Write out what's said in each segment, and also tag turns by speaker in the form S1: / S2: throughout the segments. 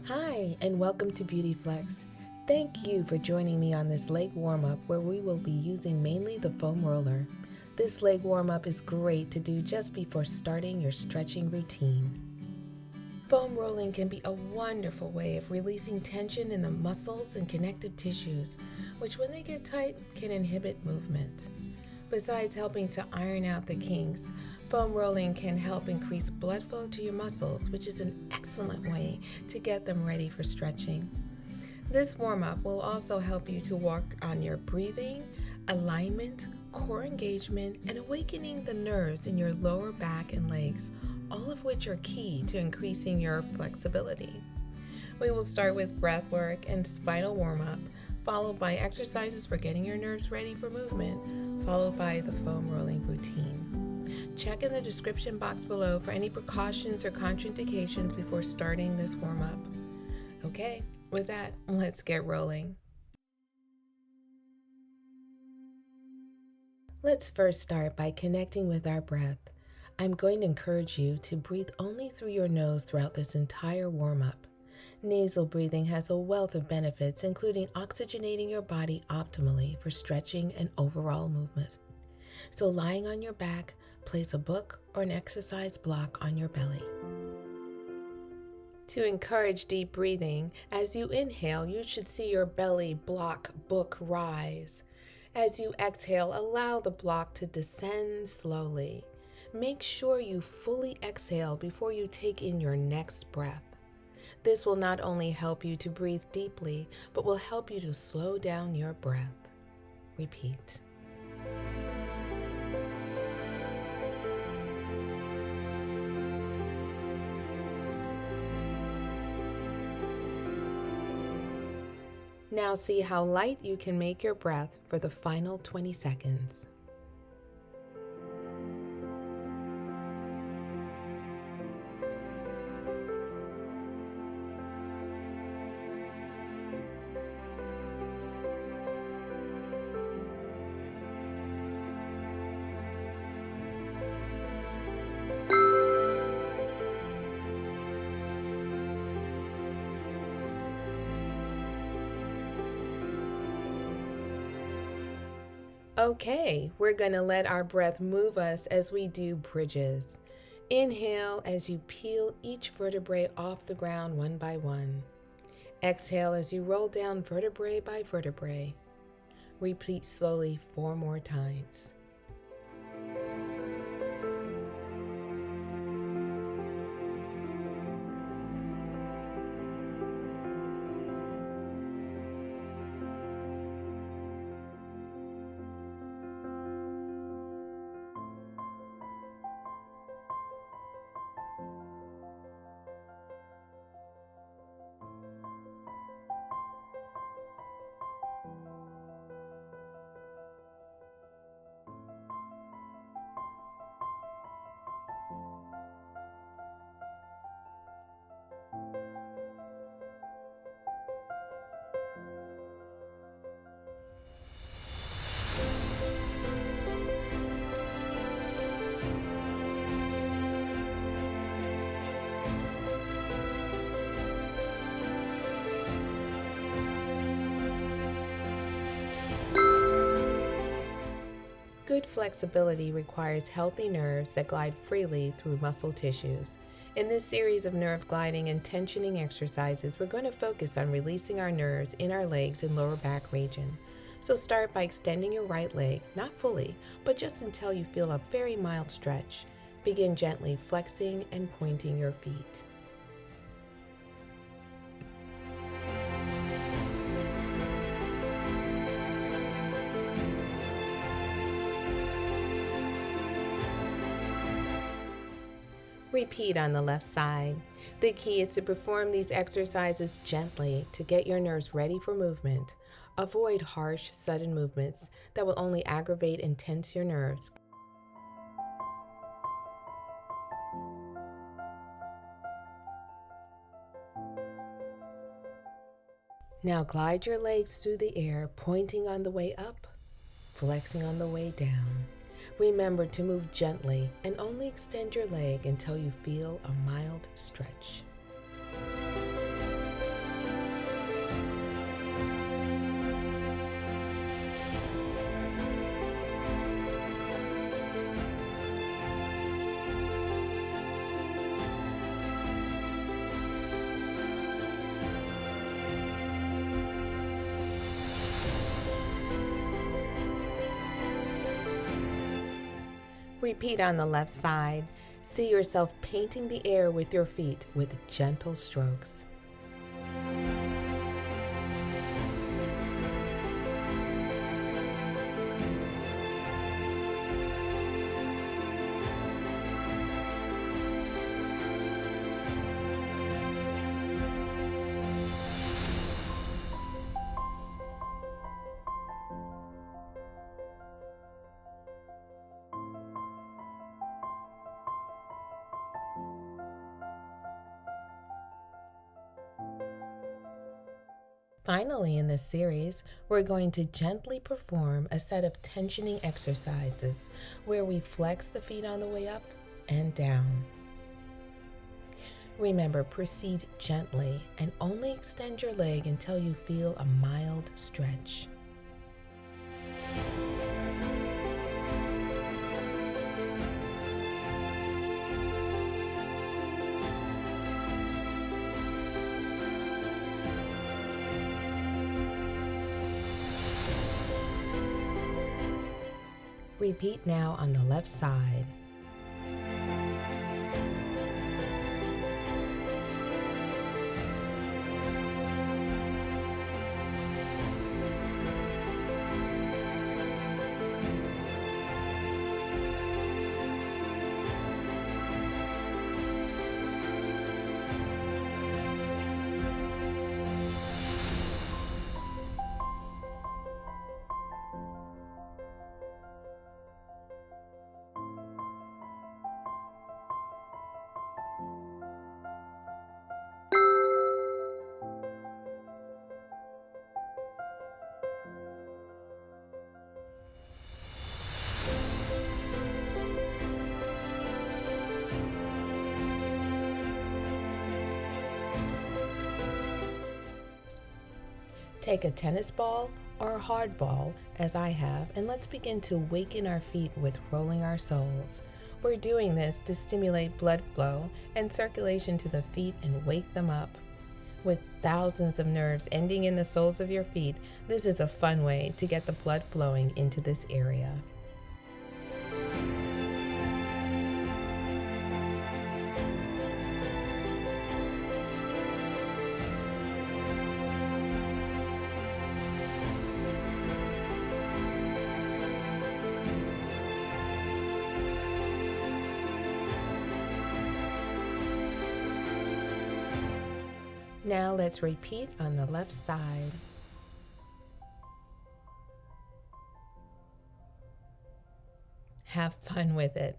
S1: Hi, and welcome to BeautiFLEX. Thank you for joining me on this leg warm-up where we will be using mainly the foam roller. This leg warm-up is great to do just before starting your stretching routine. Foam rolling can be a wonderful way of releasing tension in the muscles and connective tissues, which when they get tight can inhibit movement. Besides helping to iron out the kinks, foam rolling can help increase blood flow to your muscles, which is an excellent way to get them ready for stretching. This warm-up will also help you to work on your breathing, alignment, core engagement, and awakening the nerves in your lower back and legs, all of which are key to increasing your flexibility. We will start with breathwork and spinal warm-up, followed by exercises for getting your nerves ready for movement, followed by the foam rolling routine. Check in the description box below for any precautions or contraindications before starting this warm-up. Okay, with that, let's get rolling. Let's first start by connecting with our breath. I'm going to encourage you to breathe only through your nose throughout this entire warm-up. Nasal breathing has a wealth of benefits, including oxygenating your body optimally for stretching and overall movement. So lying on your back, place a book or an exercise block on your belly. To encourage deep breathing, as you inhale, you should see your belly block book rise. As you exhale, allow the block to descend slowly. Make sure you fully exhale before you take in your next breath. This will not only help you to breathe deeply, but will help you to slow down your breath. Repeat. Now see how light you can make your breath for the final 20 seconds. Okay, we're going to let our breath move us as we do bridges. Inhale as you peel each vertebrae off the ground one by one. Exhale as you roll down vertebrae by vertebrae. Repeat slowly 4 more times. Good flexibility requires healthy nerves that glide freely through muscle tissues. In this series of nerve gliding and tensioning exercises, we're going to focus on releasing our nerves in our legs and lower back region. So start by extending your right leg, not fully, but just until you feel a very mild stretch. Begin gently flexing and pointing your feet. Repeat on the left side. The key is to perform these exercises gently to get your nerves ready for movement. Avoid harsh, sudden movements that will only aggravate and tense your nerves. Now glide your legs through the air, pointing on the way up, flexing on the way down. Remember to move gently and only extend your leg until you feel a mild stretch. Repeat on the left side. See yourself painting the air with your feet with gentle strokes. Finally, in this series, we're going to gently perform a set of tensioning exercises where we flex the feet on the way up and down. Remember, proceed gently and only extend your leg until you feel a mild stretch. Repeat now on the left side. Take a tennis ball or a hard ball, as I have, and let's begin to waken our feet with rolling our soles. We're doing this to stimulate blood flow and circulation to the feet and wake them up. With thousands of nerves ending in the soles of your feet, this is a fun way to get the blood flowing into this area. Now let's repeat on the left side. Have fun with it.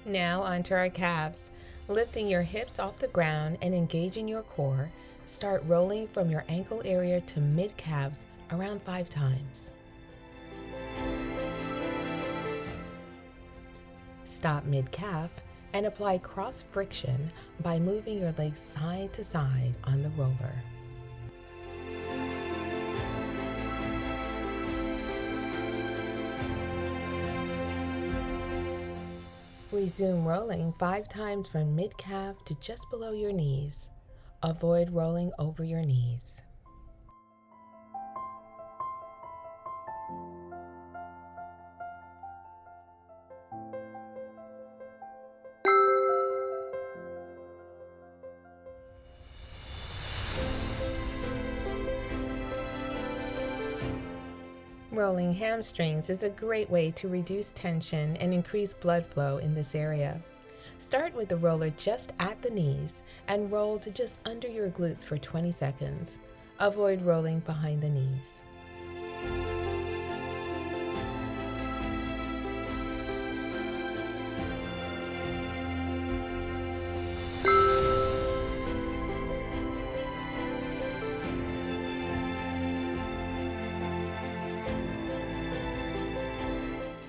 S1: Now onto our calves. Lifting your hips off the ground and engaging your core, start rolling from your ankle area to mid-calves around 5 times. Stop mid-calf and apply cross friction by moving your legs side to side on the roller. Resume rolling 5 times from mid-calf to just below your knees. Avoid rolling over your knees. Rolling hamstrings is a great way to reduce tension and increase blood flow in this area. Start with the roller just at the knees and roll to just under your glutes for 20 seconds. Avoid rolling behind the knees.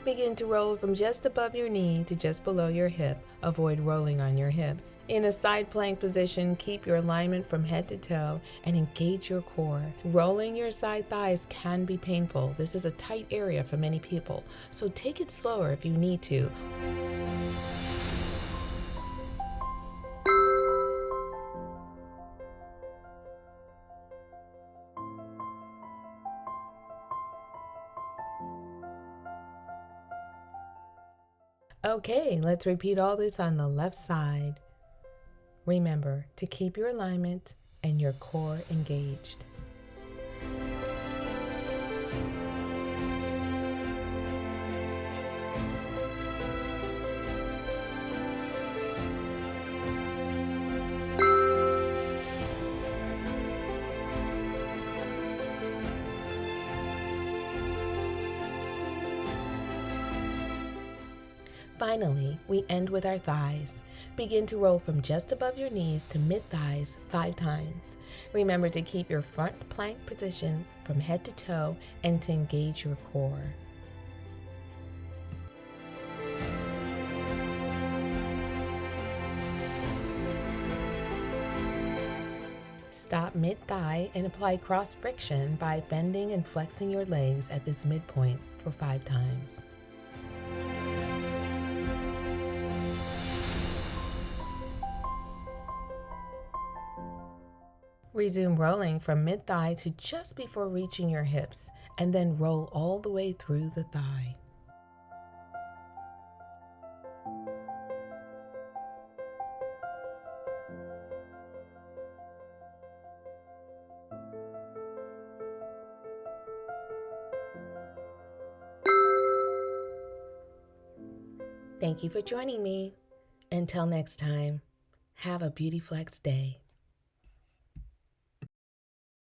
S1: Begin to roll from just above your knee to just below your hip. Avoid rolling on your hips. In a side plank position, keep your alignment from head to toe and engage your core. Rolling your side thighs can be painful. This is a tight area for many people, so take it slower if you need to. Okay, let's repeat all this on the left side. Remember to keep your alignment and your core engaged. Finally, we end with our thighs. Begin to roll from just above your knees to mid-thighs 5 times. Remember to keep your front plank position from head to toe and to engage your core. Stop mid-thigh and apply cross friction by bending and flexing your legs at this midpoint for 5 times. Resume rolling from mid-thigh to just before reaching your hips, and then roll all the way through the thigh. Thank you for joining me. Until next time, have a BeautiFLEX day.